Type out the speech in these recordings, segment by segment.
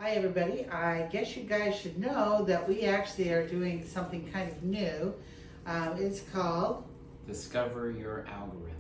Hi everybody. I guess you guys should know that we actually are doing something kind of new. It's called Discover Your Algorithm.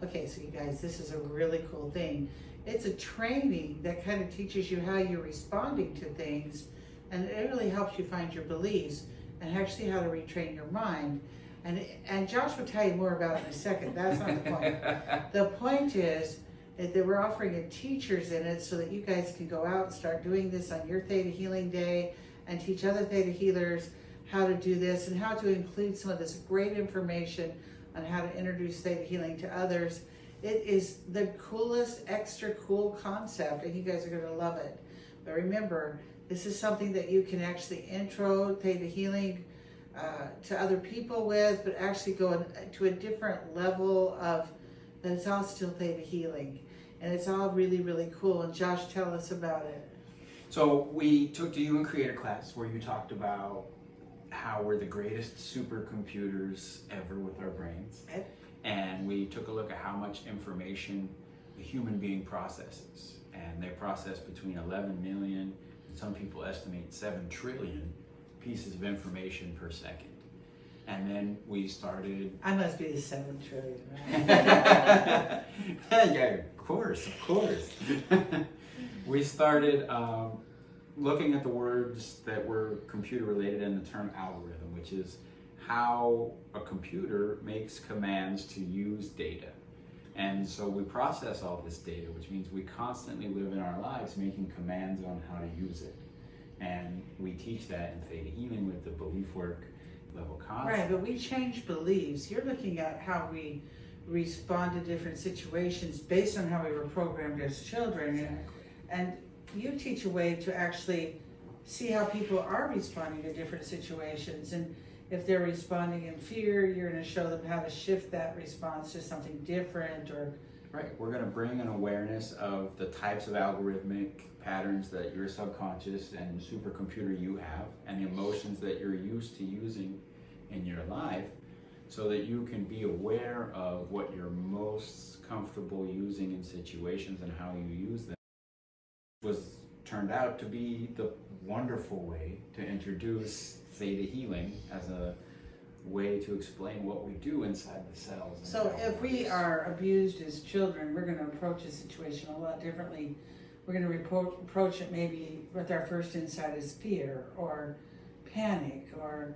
Okay, so you guys, this is a really cool thing. It's a training that kind of teaches you how you're responding to things, and it really helps you find your beliefs and actually how to retrain your mind. And Josh will tell you more about it in a second. That's not the point. The point is that we're offering teachers in it so that you guys can go out and start doing this on your Theta Healing Day and teach other Theta Healers how to do this and how to include some of this great information on how to introduce Theta Healing to others. It is the coolest, extra cool concept, and you guys are going to love it. But remember, this is something that you can actually intro Theta Healing to other people with, but actually go to a different level of that it's all still Theta Healing. And it's all really, really cool. And Josh, tell us about it. So we took the Human Creator class where you talked about how we're the greatest supercomputers ever with our brains. And we took a look at how much information the human being processes. And they process between 11 million, and some people estimate 7 trillion pieces of information per second. And then we started... I must be the 7 trillion, right? Yeah, of course. We started looking at the words that were computer related and the term algorithm, which is how a computer makes commands to use data. And so we process all this data, which means we constantly live in our lives making commands on how to use it. And we teach that in Theta Healing with the belief work level concept. Right, but we change beliefs. You're looking at how we respond to different situations based on how we were programmed as children. Exactly. And you teach a way to actually see how people are responding to different situations. And if they're responding in fear, you're going to show them how to shift that response to something different. Or right, we're going to bring an awareness of the types of algorithmic patterns that your subconscious and supercomputer you have, and the emotions that you're used to using in your life, so that you can be aware of what you're most comfortable using in situations and how you use them. Turned out to be the wonderful way to introduce Theta Healing as a way to explain what we do inside the cells. So if we are abused as children, we're going to approach a situation a lot differently. We're going to approach it maybe with our first insight is fear or panic or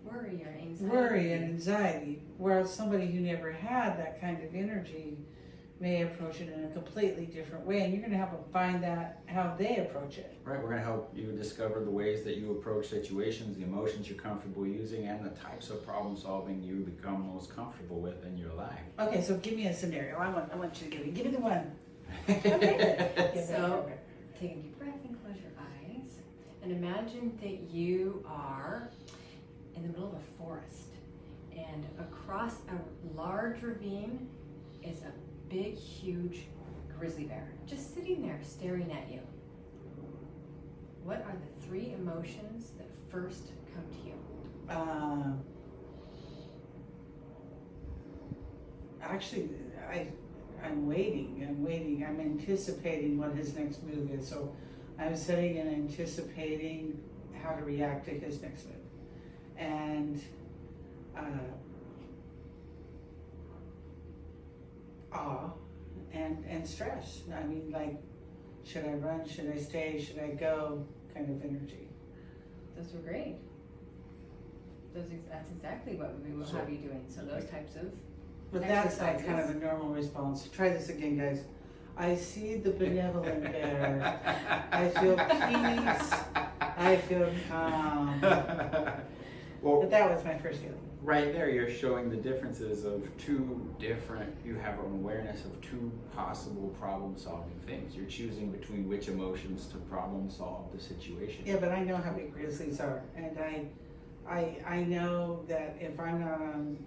worry and anxiety. Whereas somebody who never had that kind of energy may approach it in a completely different way, and you're going to help them find that how they approach it. Right, we're going to help you discover the ways that you approach situations, the emotions you're comfortable using, and the types of problem solving you become most comfortable with in your life. Okay, so give me a scenario. I want you to give me the one. Okay. So take a deep breath and close your eyes, and imagine that you are in the middle of a forest, and across a large ravine is a big, huge grizzly bear just sitting there staring at you. What are the 3 emotions that first come to you? Actually, I'm waiting. I'm anticipating what his next move is. So I'm sitting and anticipating how to react to his next move. And awe and stress. I mean, like, should I run? Should I stay? Should I go? Kind of energy. Those were great. That's exactly what we will have you doing. So those types of But that's like kind of a normal response. Try this again, guys. I see the benevolent bear. I feel peace. I feel calm. Well, but that was my first feeling. Right there, you're showing the differences of 2 different, you have an awareness of 2 possible problem-solving things. You're choosing between which emotions to problem-solve the situation. Yeah, but I know how big grizzlies are, and I know that if I'm not on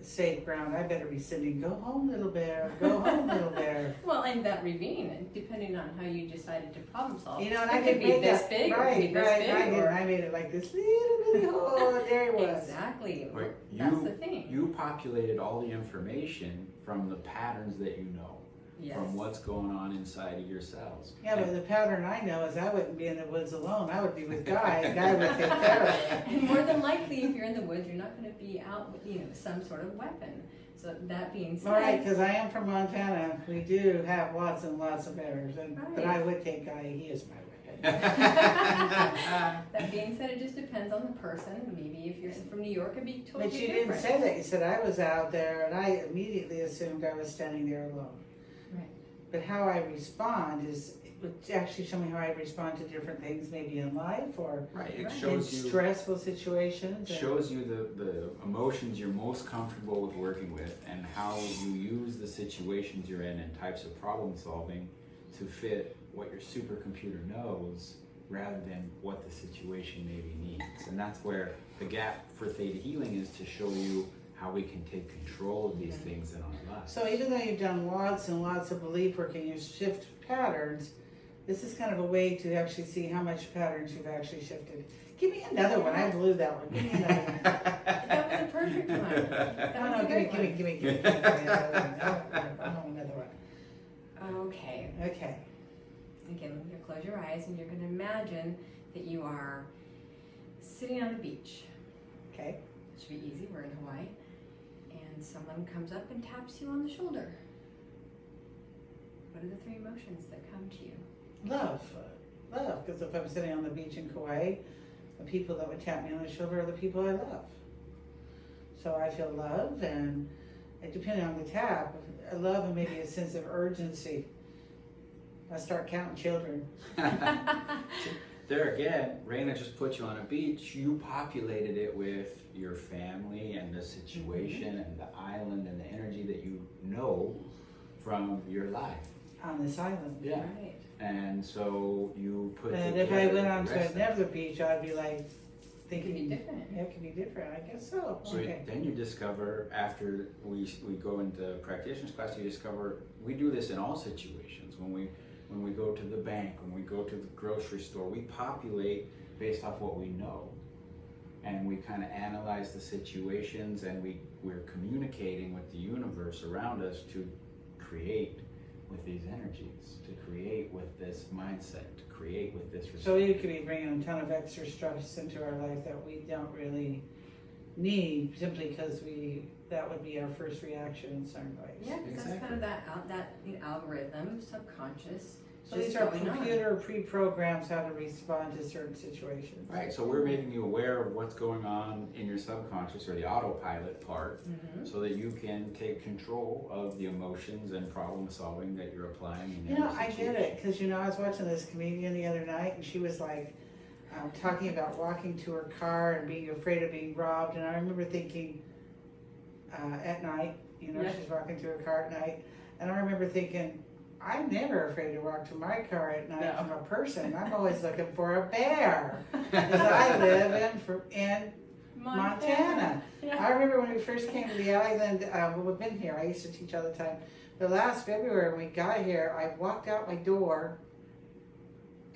safe ground, I better be sending, go home, little bear, go home, little bear. Well, and that ravine, depending on how you decided to problem solve, you know, and it could be this big, or it could be this big, or I made it like this little bitty hole, and there it was. Exactly. Right. That's the thing. You populated all the information from the patterns that you know. Yes. from what's going on inside of your cells. Yeah, but the pattern I know is I wouldn't be in the woods alone. I would be with Guy. Guy would take care of it. And more than likely, if you're in the woods, you're not going to be out with, some sort of weapon. So that being said, All right, because I am from Montana. We do have lots and lots of bears, but I Right. would take Guy. He is my weapon. that being said, it just depends on the person. Maybe if you're from New York, it'd be totally But you different. didn't say that. You said I was out there, and I immediately assumed I was standing there alone. Right. But how I respond is, it would actually show me how I respond to different things, maybe in life or Right, it Right. in shows you stressful situations. and- shows you the emotions you're most comfortable with working with and how you use the situations you're in and types of problem solving to fit what your supercomputer knows rather than what the situation maybe needs. And that's where the gap for theta healing is, to show you how we can take control of these things in our lives. So even though you've done lots and lots of belief work and you shift patterns, this is kind of a way to actually see how much patterns you've actually shifted. Give me another one. I blew that one. Give me another one. That was a perfect one. That No, was no, a give great me another one. I want another one. one. Okay. Okay. Again, you close your eyes and you're going to imagine that you are sitting on the beach. Okay. It should be easy. We're in Hawaii. And someone comes up and taps you on the shoulder. What are the three emotions that come to you? Love. Love. Because if I'm sitting on the beach in Kauai, the people that would tap me on the shoulder are the people I love. So I feel love, and depending on the tap, I love and maybe a sense of urgency. I start counting children. There again, Raina just put you on a beach. You populated it with your family and the situation and the island and the energy that you know from your life. On this island. Yeah. Right. And so you put And together if I went the on to rest of it. another beach, I'd be like It thinking, can be different. yeah, it could be different. I guess so. So Okay. then you discover, after we go into practitioners class, you discover we do this in all situations. When we go to the bank, when we go to the grocery store, we populate based off what we know. And we kind of analyze the situations, and we're communicating with the universe around us to create with these energies, to create with this mindset, to create with this So we could be bringing a ton of extra stress into our life that we don't really need, simply because that would be our first reaction in some ways. Yeah, because that's kind of that algorithm, subconscious. So just these are going on. computer pre-programs how to respond to certain situations. Right, so we're making you aware of what's going on in your subconscious, or the autopilot part, Mhm. so that you can take control of the emotions and problem solving that you're applying in You know, every I get situation. it, because I was watching this comedian the other night, and she was like talking about walking to her car and being afraid of being robbed. And I remember thinking at night, Yeah. she's walking to her car at night, and I remember thinking, I'm never afraid to walk to my car at night No. from a person. I'm always looking for a bear, because I live in Montana. Yeah. I remember when we first came to the island, we've been here, I used to teach all the time. But last February when we got here, I walked out my door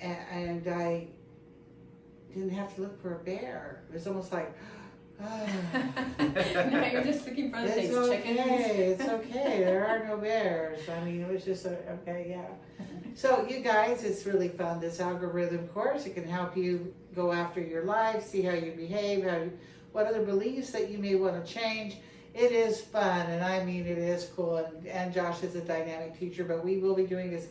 and I didn't have to look for a bear. It was almost like, Now you're just looking for the it's things, chickens. okay, it's okay, there are no bears. I mean, it was just, okay, yeah. So you guys, it's really fun, this algorithm course. It can help you go after your life, see how you behave, what other beliefs that you may want to change. It is fun, and I mean it is cool, and Josh is a dynamic teacher, but we will be doing this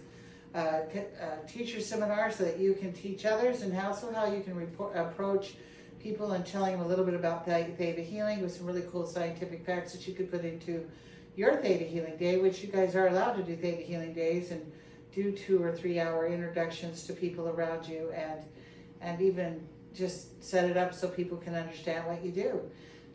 teacher seminar so that you can teach others, and also how you can approach people and telling them a little bit about theta healing with some really cool scientific facts that you could put into your theta healing day, which you guys are allowed to do theta healing days and do 2 or 3 hour introductions to people around you, and even just set it up so people can understand what you do.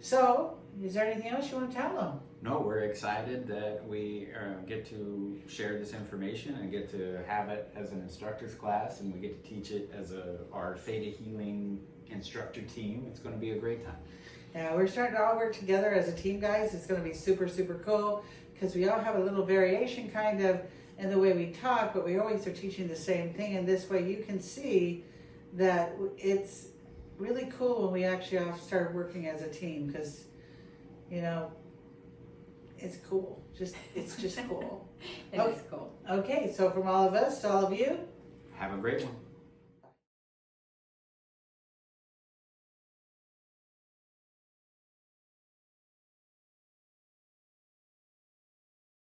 So, is there anything else you want to tell them? No, we're excited that we get to share this information and get to have it as an instructor's class, and we get to teach it as our theta healing instructor team. It's going to be a great time. Yeah, we're starting to all work together as a team, guys. It's going to be super, super cool, because we all have a little variation kind of in the way we talk, but we always are teaching the same thing, and this way you can see that it's really cool when we actually all start working as a team, because It's cool. It's just cool. It is cool. Okay, so from all of us to all of you, Have a great one.